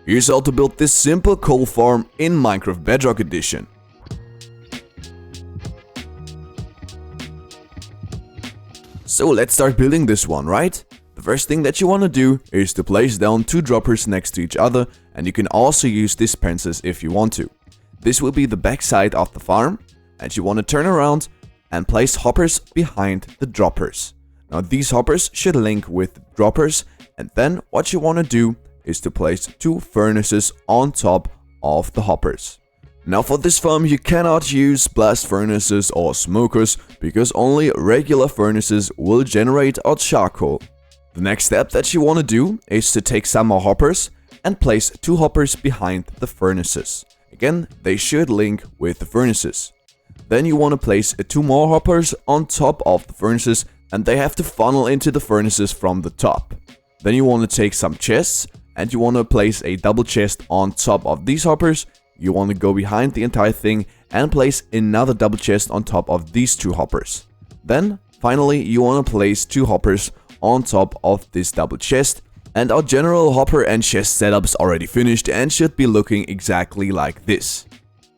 Here's how to build this simple coal farm in Minecraft Bedrock Edition. So let's start building this one, right? The first thing that you want to do is to place down 2 droppers next to each other, and you can also use dispensers if you want to. This will be the back side of the farm, and you want to turn around and place hoppers behind the droppers. Now these hoppers should link with the droppers, and then what you want to do is to place 2 furnaces on top of the hoppers. Now for this farm you cannot use blast furnaces or smokers because only regular furnaces will generate our charcoal. The next step that you want to do is to take some more hoppers and place 2 hoppers behind the furnaces. Again, they should link with the furnaces. Then you want to place 2 more hoppers on top of the furnaces, and they have to funnel into the furnaces from the top. Then you want to take some chests and you want to place a double chest on top of these hoppers. You want to go behind the entire thing and place another double chest on top of these 2 hoppers. Then finally you want to place 2 hoppers on top of this double chest. And our general hopper and chest setup is already finished and should be looking exactly like this.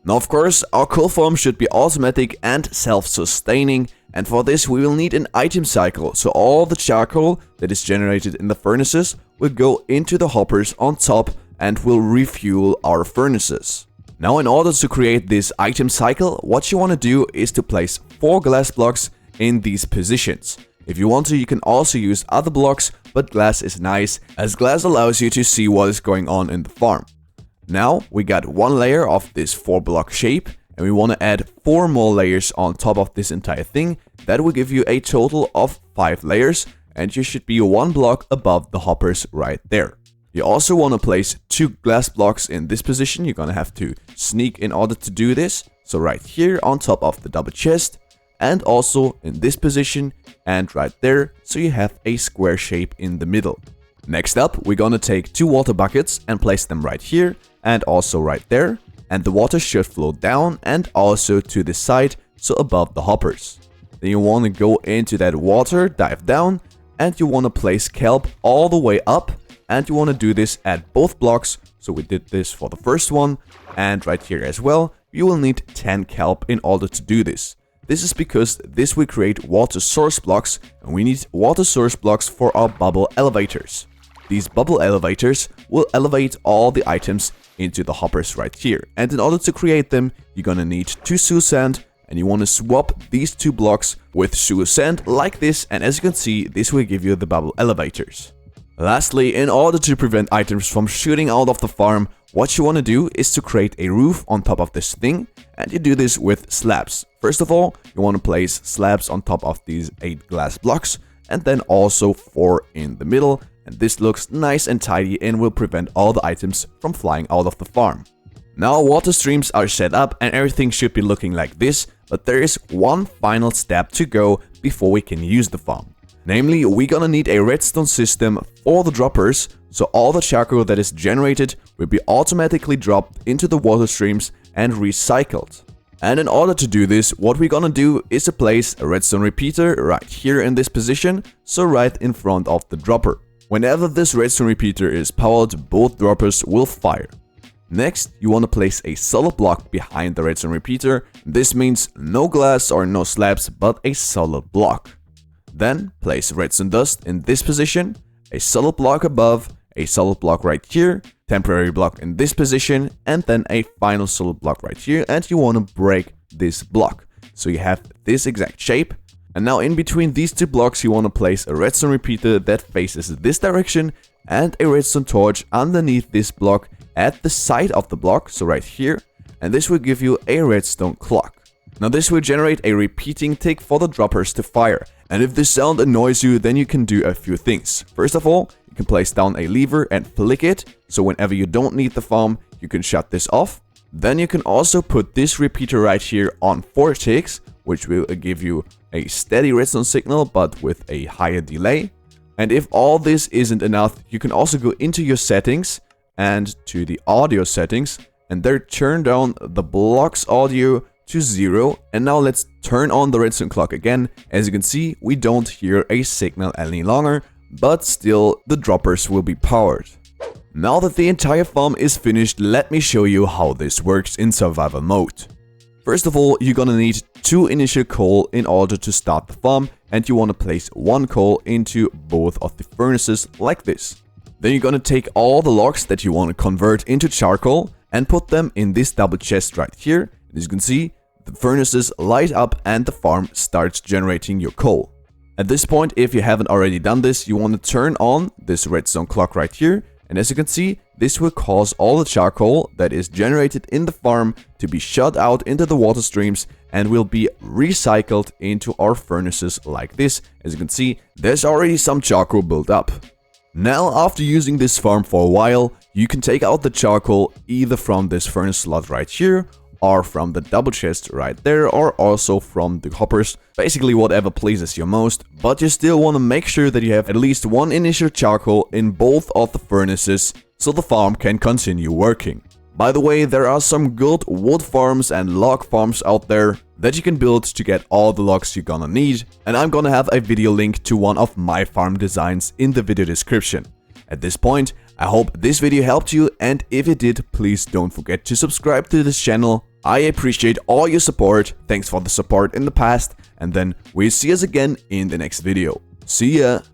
Now of course our coal farm should be automatic and self-sustaining, and for this we will need an item cycle, so all the charcoal that is generated in the furnaces will go into the hoppers on top and will refuel our furnaces. Now in order to create this item cycle, what you want to do is to place 4 glass blocks in these positions. If you want to, you can also use other blocks, but glass is nice as glass allows you to see what is going on in the farm. Now we got 1 layer of this 4 block shape, and we want to add 4 more layers on top of this entire thing. That will give you a total of 5 layers, and you should be 1 block above the hoppers right there. You also want to place 2 glass blocks in this position. You're gonna have to sneak in order to do this. So right here on top of the double chest, and also in this position and right there, so you have a square shape in the middle. Next up, we're gonna take 2 water buckets and place them right here and also right there, and the water should flow down and also to the side, so above the hoppers. Then you want to go into that water, dive down, and you want to place kelp all the way up, and you want to do this at both blocks. So we did this for the first one, and right here as well. You will need 10 kelp in order to do this. This is because this will create water source blocks, and we need water source blocks for our bubble elevators. These bubble elevators will elevate all the items into the hoppers right here, and in order to create them you're gonna need 2 sewer sand, and you want to swap these 2 blocks with sewer sand like this, and as you can see this will give you the bubble elevators. Lastly, in order to prevent items from shooting out of the farm, what you want to do is to create a roof on top of this thing, and you do this with slabs. First of all, you want to place slabs on top of these 8 glass blocks, and then also 4 in the middle, and this looks nice and tidy and will prevent all the items from flying out of the farm. Now water streams are set up and everything should be looking like this, but there is one final step to go before we can use the farm. Namely, we're gonna need a redstone system for the droppers, so all the charcoal that is generated will be automatically dropped into the water streams and recycled. And in order to do this, what we're gonna do is to place a redstone repeater right here in this position, so right in front of the dropper. Whenever this redstone repeater is powered, both droppers will fire. Next, you want to place a solid block behind the redstone repeater. This means no glass or no slabs, but a solid block. Then place redstone dust in this position, a solid block above, a solid block right here, temporary block in this position, and then a final solid block right here, and you want to break this block. So you have this exact shape. And now in between these 2 blocks you want to place a redstone repeater that faces this direction and a redstone torch underneath this block at the side of the block, so right here, and this will give you a redstone clock. Now this will generate a repeating tick for the droppers to fire, and if this sound annoys you then you can do a few things. First of all, you can place down a lever and flick it, so whenever you don't need the farm you can shut this off. Then you can also put this repeater right here on 4 ticks, which will give you a steady redstone signal but with a higher delay. And if all this isn't enough, you can also go into your settings and to the audio settings, and there turn down the blocks audio to 0. And now let's turn on the redstone clock again. As you can see, we don't hear a signal any longer, but still the droppers will be powered. Now that the entire farm is finished, let me show you how this works in survival mode. First of all, you're gonna need 2 initial coal in order to start the farm, and you wanna place 1 coal into both of the furnaces like this. Then you're gonna take all the logs that you wanna convert into charcoal and put them in this double chest right here. As you can see, the furnaces light up and the farm starts generating your coal. At this point, if you haven't already done this, you want to turn on this redstone clock right here. And as you can see, this will cause all the charcoal that is generated in the farm to be shot out into the water streams and will be recycled into our furnaces like this. As you can see, there's already some charcoal built up. Now, after using this farm for a while, you can take out the charcoal either from this furnace slot right here, or from the double chest right there, or also from the hoppers. Basically whatever pleases you most, but you still want to make sure that you have at least 1 initial charcoal in both of the furnaces so the farm can continue working. By the way, there are some good wood farms and log farms out there that you can build to get all the logs you're gonna need, and I'm gonna have a video link to one of my farm designs in the video description. At this point, I hope this video helped you, and if it did, please don't forget to subscribe to this channel. I appreciate all your support, thanks for the support in the past, and then we'll see us again in the next video. See ya!